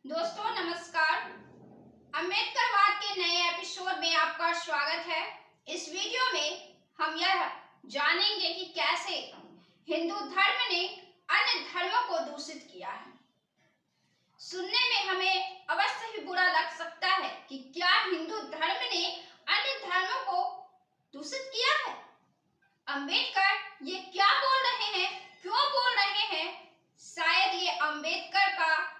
दोस्तों नमस्कार। अम्बेडकरवाद के नए एपिसोड में आपका स्वागत है। इस वीडियो में हम यह जानेंगे कि कैसे हिंदू धर्म ने अन्य धर्मों को दूषित किया है। सुनने में हमें अवश्य ही बुरा लग सकता है कि क्या हिंदू धर्म ने अन्य धर्मों को दूषित किया है। अम्बेडकर ये क्या बोल रहे हैं, क्यों बोल रहे हैं? शायद ये अम्बेडकर का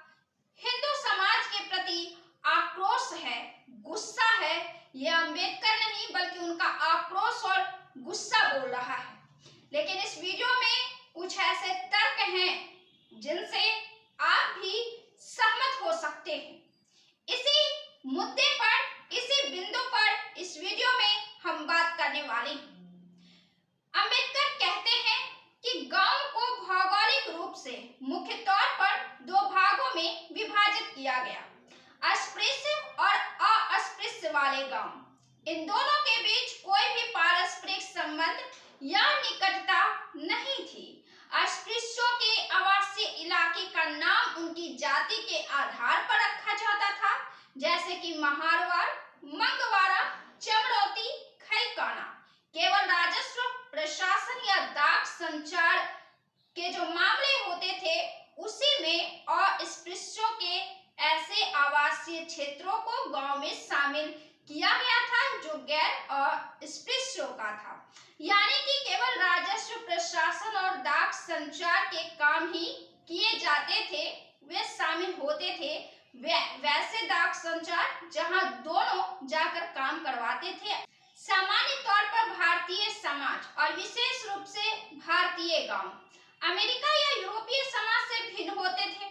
हिंदू समाज के प्रति आक्रोश है, गुस्सा है। ये अम्बेडकर नहीं बल्कि उनका आक्रोश और गुस्सा बोल रहा है। लेकिन इस वीडियो में कुछ ऐसे तर्क हैं जिनसे आप भी सहमत हो सकते हैं। इसी मुद्दे पर, इसी बिंदु पर इस वीडियो में हम बात करने वाले हैं। अम्बेडकर कहते हैं कि गांव को भौगोलिक रूप से मुख्य तौर पर दो भागों में विभाजित किया गया, अस्पृश्य और अस्पृश्य वाले गांव। इन दोनों के बीच कोई भी पारस्परिक संबंध या निकटता नहीं थी। अस्पृश्यों के आवासीय इलाके का नाम उनकी जाति के आधार पर रखा जाता था, जैसे कि महारवाड़, मंगवारा, चमड़ौती, खैकाना। केवल राजस्व प्रशासन या डाक संचार के जो मामले होते थे उसी में अस्पृश्यों के ऐसे आवासीय क्षेत्रों को गांव में शामिल किया गया था जो गैर अस्पृश्यों का था। यानी कि केवल राजस्व प्रशासन और डाक संचार के काम ही किए जाते थे, वे शामिल होते थे। वैसे डाक संचार जहां दोनों जाकर काम करवाते थे। सामान्य तौर पर भारतीय समाज और विशेष रूप से भारतीय गांव अमेरिका या यूरोपीय समाज से भिन्न होते थे,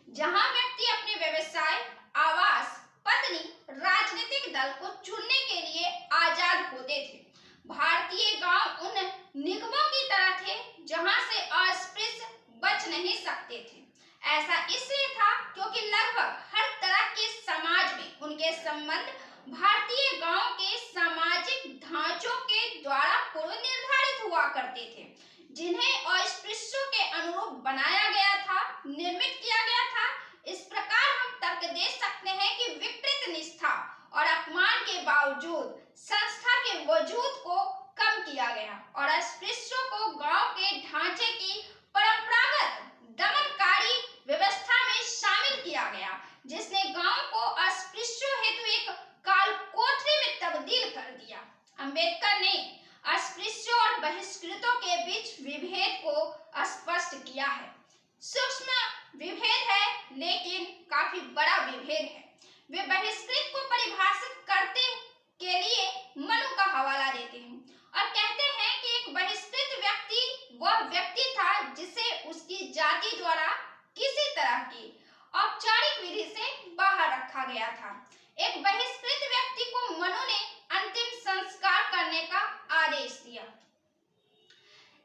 जहां व्यक्ति अपने व्यवसाय, आवास, पत्नी, राजनीतिक दल को चुनने के लिए आजाद होते थे। भारतीय गांव उन निगमों की तरह थे जहां से अस्पृश्य बच नहीं सकते थे। ऐसा इसलिए था क्योंकि लगभग हर तरह के समाज में उनके संबंध भारतीय गांव के सामाजिक ढांचों के द्वारा पूर्व निर्धारित हुआ करते थे, जिन्हें अस्पृश्यों के अनुरूप बनाया गया था, निर्मित किया गया था। इस प्रकार हम तर्क दे सकते हैं कि विकृत निष्ठा और अपमान के बावजूद संस्था के वजूद को कम किया गया और अस्पृश्यों को गांव के ढांचे की परंपरागत दमनकारी व्यवस्था में शामिल किया गया, जिसने गांव को अस्पृश्यों हेतु एक काल कोठरी में तब्दील कर दिया। अम्बेडकर ने अस्पृश्यों और बहिष्कृतों के बीच विभेद को स्पष्ट किया है। सूक्ष्म विभेद है लेकिन काफी बड़ा विभेद है। वे बहिष्कृत को परिभाषित करते के लिए मनु का हवाला देते हैं और कहते हैं कि एक बहिष्कृत व्यक्ति वह व्यक्ति था जिसे उसकी जाति द्वारा किसी तरह की औपचारिक विधि से बाहर रखा गया था। एक बहिष्कृत व्यक्ति को मनु ने अंतिम संस्कार करने का आदेश दिया,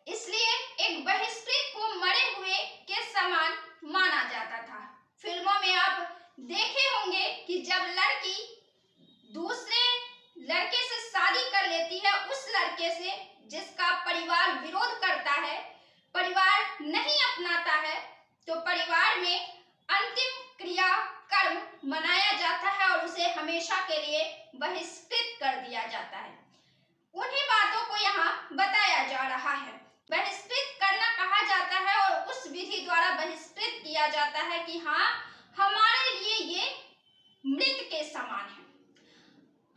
इसलिए एक बहिष्कृत को मरे हुए के समान माना जाता था। फिल्मों में आप देखे होंगे कि जब लड़की दूसरे लड़के से शादी कर लेती है, उस लड़के से जिसका परिवार विरोध करता है, परिवार नहीं अपनाता है, तो परिवार में अंतिम क्रिया कर्म मनाया जाता है और उसे हमेशा के लिए बहिष्कृत कर दिया जाता है। उन्हीं बातों को यहाँ बताया जा रहा है। बहिष्कृत करना कहा जाता है और उस विधि द्वारा बहिष्कृत किया जाता है कि हाँ, हमारे लिए ये मृत के समान है।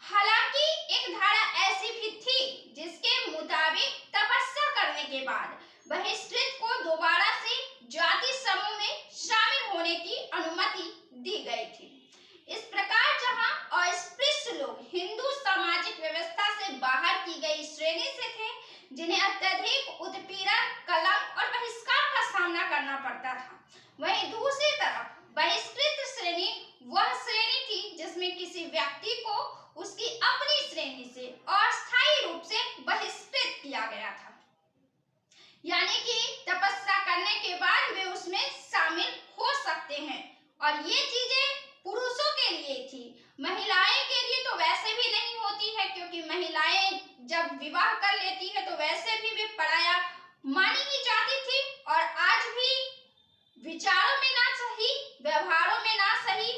हालांकि एक धारा ऐसी भी थी जिसके मुताबिक तपस्या करने के बाद बहिष्कृत को दोबारा से जाति समूह में शामिल होने की अनुमति दी गई थी। इस प्रकार जहां अस्पृश्य लोग हिंदू सामाजिक व्यवस्था से बाहर की गई श्रेणी से थे, जिन्हें अत्यधिक उत्पीड़न, कलंक और बहिष्कार का सामना करना पड़ता था, वहीं दूसरी तरफ बहिष्कृत श्रेणी वह श्रेणी थी जिसमें किसी व्यक्ति को उसकी अपनी श्रेणी से अस्थायी रूप से बहिष्कृत किया गया था। यानी कि तपस्या करने के बाद वे उसमें शामिल हो सकते हैं और ये चीजें पुरुषों के लिए थी। महिलाएं के लिए तो वैसे भी नहीं होती है, क्योंकि महिलाएं जब विवाह कर लेती है तो वैसे भी वे पराया मानी ही जाती थी और आज भी विचारों में ना सही, व्यवहारों में ना सही,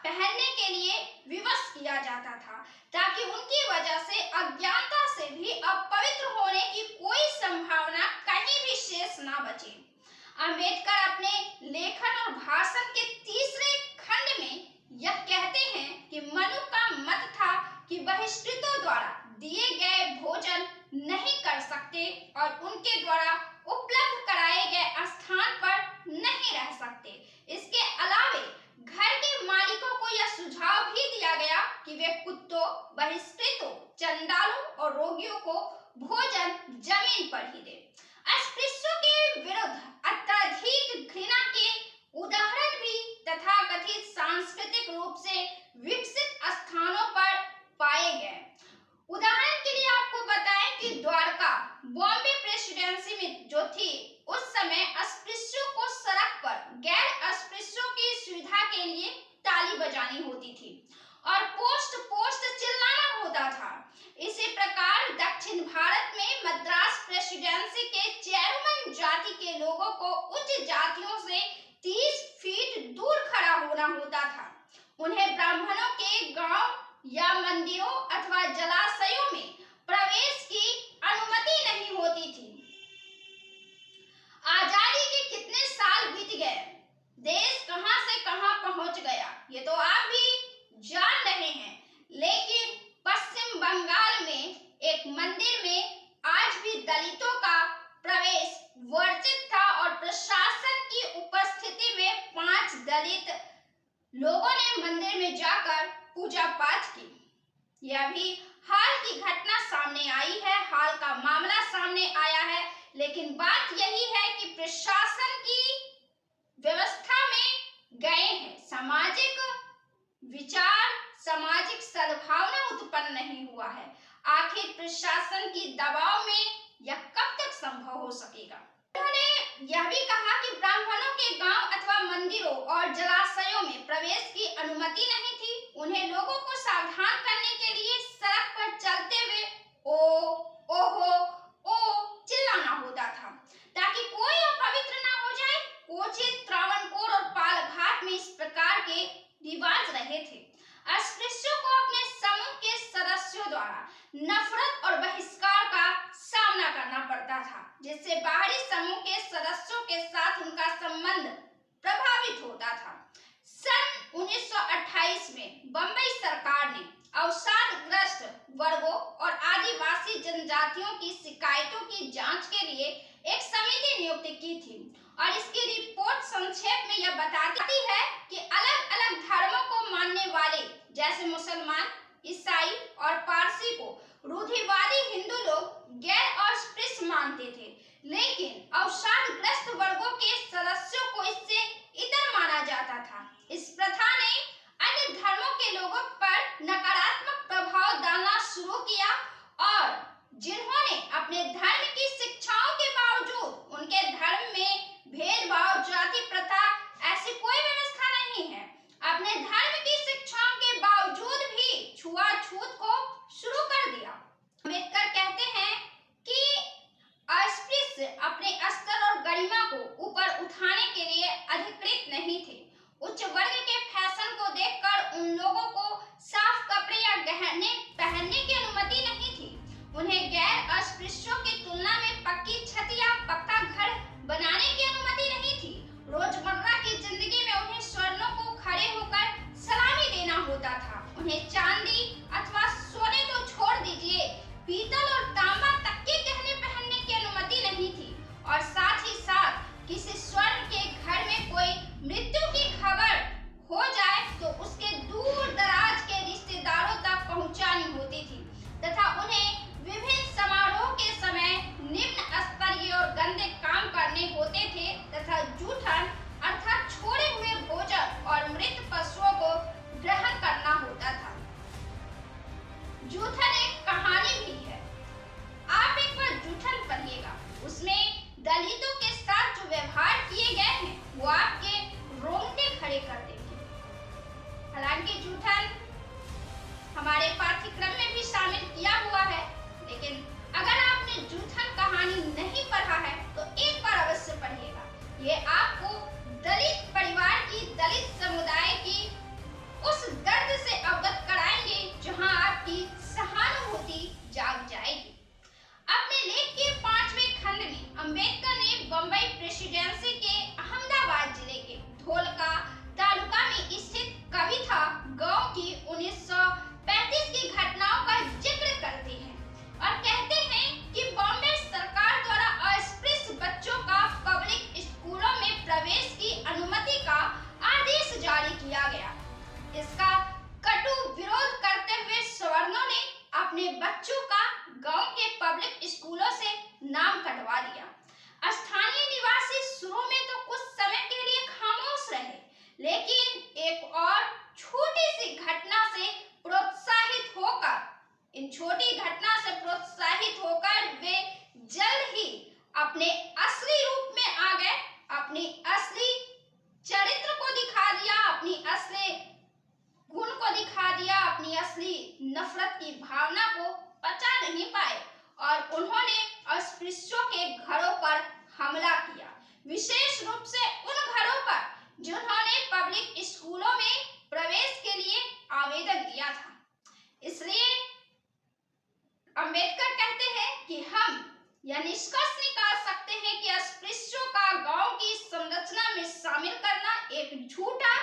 पहनने के लिए विवश किया जाता था, ताकि उनकी वजह से अज्ञानता से भी अपवित्र होने की कोई संभावना कहीं भी शेष ना बचे। अंबेडकर अपने लेखन और भाषण के तीसरे खंड में यह कहते हैं कि मनु का मत था कि बहिष्कृतों द्वारा दिए गए भोजन नहीं कर सकते और उनके द्वारा उपलब्ध कराए गए स्थान पर नहीं रह सकते। इसके अलावे घर के मालिकों को यह सुझाव भी दिया गया कि वे कुत्तों, बहिष्कृतों, चंडालों और रोगियों को भोजन जमीन पर ही दें। अस्पृश्यों के विरुद्ध अत्यधिक घृणा के उदाहरण भी तथाकथित सांस्कृतिक रूप से विकसित स्थानों पर पाए गए। उदाहरण के लिए आपको बताएं कि द्वारका, बॉम्बे प्रेसिडेंसी में जो थी, उस समय अस्पृश्यों को सड़क पर गैर अस्पृश्यों की सुविधा के लिए ताली बजानी होती थी और पोस्ट पोस्ट चिल्लाना होता था। इसी प्रकार दक्षिण भारत में मद्रास प्रेसिडेंसी के चेरोमन जाति के लोगों को उच्च जातियों से 30 फीट दूर खड़ा होना होता था। उन्हें ब्राह्मणों के गांव या मंदिरों अथवा जलाशयों में प्रवेश की अनुमति नहीं होती थी। आजादी के कितने साल बीत गए, देश कहां से कहां पहुंच गया, ये तो आप भी जान रहे हैं। लेकिन पश्चिम बंगाल में एक मंदिर में आज भी दलितों का प्रवेश वर्जित था और प्रशासन की उपस्थिति में 5 दलित लोगों ने मंदिर में जाकर पूजा पाठ की। यह भी हाल की घटना सामने आई है, हाल का मामला सामने आया है। लेकिन बात यही है कि प्रशासन की व्यवस्था में गए हैं, सामाजिक विचार, सामाजिक सद्भावना उत्पन्न नहीं हुआ है। आखिर प्रशासन की दबाव में यह कब तक संभव हो सकेगा? उन्होंने यह भी कहा कि ब्राह्मणों के गांव अथवा मंदिरों और जलाशयों में प्रवेश की अनुमति नहीं थी। उन्हें लोगों को सावधान करने के लिए सड़क पर चलते हुए ओहो ओ चिल्लाना होता था, ताकि कोई अपवित्र ना हो जाए। कोचिन, त्रावणकोर और पालघाट में इस प्रकार के रिवाज रहे थे। अस्पृश्यों को अपने समूह के सदस्यों द्वारा नफरत और बहिष्कार का सामना करना पड़ता था, जिससे बाहरी समूह के सदस्यों के साथ उनका संबंध प्रभावित होता था। सन 1928 में बंबई सरकार ने अवसादग्रस्त वर्गों और आदिवासी जनजातियों की शिकायतों की जांच के लिए एक समिति नियुक्त की थी और इसकी रिपोर्ट संक्षेप में यह बताती है कि अलग-अलग धर्मों को मानने वाले जैसे मुसलमान, ईसाई और पारसी को रूढ़िवादी हिंदू लोग गैर अस्पृश्य मानते थे, लेकिन अवसादग्रस्त वर्गों के सदस्यों को इससे इतर माना जाता था। इस प्रथा ने अन्य धर्मों के लोगों पर नकारात्मक प्रभाव डालना शुरू किया और जिन्होंने अपने धर्म की शिक्षाओं के बावजूद उनके धर्म में भेदभाव, जाति प्रथा ऐसी कोई व्यवस्था नहीं है, अपने धर्म की शिक्षाओं के बावजूद भी छुआछूत को शुरू कर दिया। अम्बेडकर कहते हैं कि अस्पृश्य अपने स्तर और गरिमा को ऊपर उठाने के लिए अधिकृत नहीं थे। उच्च वर्ग के फैशन को देखकर उन लोगों को साफ कपड़े या गहने पहनने की अनुमति नहीं थी। उन्हें गैर अस्पृश्यों की तुलना में पक्की छत या पक्का घर बनाने की अनुमति नहीं थी। रोजमर्रा की जिंदगी में उन्हें स्वर्णों को खड़े होकर सलामी देना होता था। उन्हें चांदी अथवा सोने तो छोड़ दीजिए, पीतल और तांबा तक के गहने पहनने की अनुमति नहीं थी और साथ ही साथ किसी स्वर्ण के घर में कोई मृत्यु की खबर हो जाए तो उसके दूर दराज के रिश्तेदारों तक पहुंचानी होती थी तथा उन्हें विभिन्न समारोह के समय निम्न स्तरीय और गंदे काम करने होते थे तथा जूठन अर्थात छोड़े हुए भोजन और मृत पशुओं को ग्रहण करना होता था। जूठन एक कहानी भी है, आप एक बार जूठन पढ़िएगा। उसमें दलितों के साथ जो व्यवहार किए गए हैं वो आपके रोंगटे खड़े कर देंगे। हालांकि जूठन हमारे पाठ्यक्रम में भी शामिल किया हुआ है, लेकिन अगर आपने जूठन कहानी नहीं पढ़ा है तो एक बार अवश्य पढ़िएगा। ये आपको दलित परिवार की, दलित समुदाय की उस अपने असली रूप में आ गए, अपनी असली चरित्र को दिखा दिया, अपनी असली गुण को दिखा दिया, अपनी असली नफरत की भावना को पचा नहीं पाए और उन्होंने अस्पृश्यों के घरों पर हमला किया, विशेष रूप से उन घरों पर जिन्होंने पब्लिक स्कूलों में प्रवेश के लिए आवेदन दिया था। इसलिए अंबेडकर कहते हैं कि हम यह निष्कर्ष निकाल सकते हैं कि अस्पृश्यों का गांव की संरचना में शामिल करना एक झूठा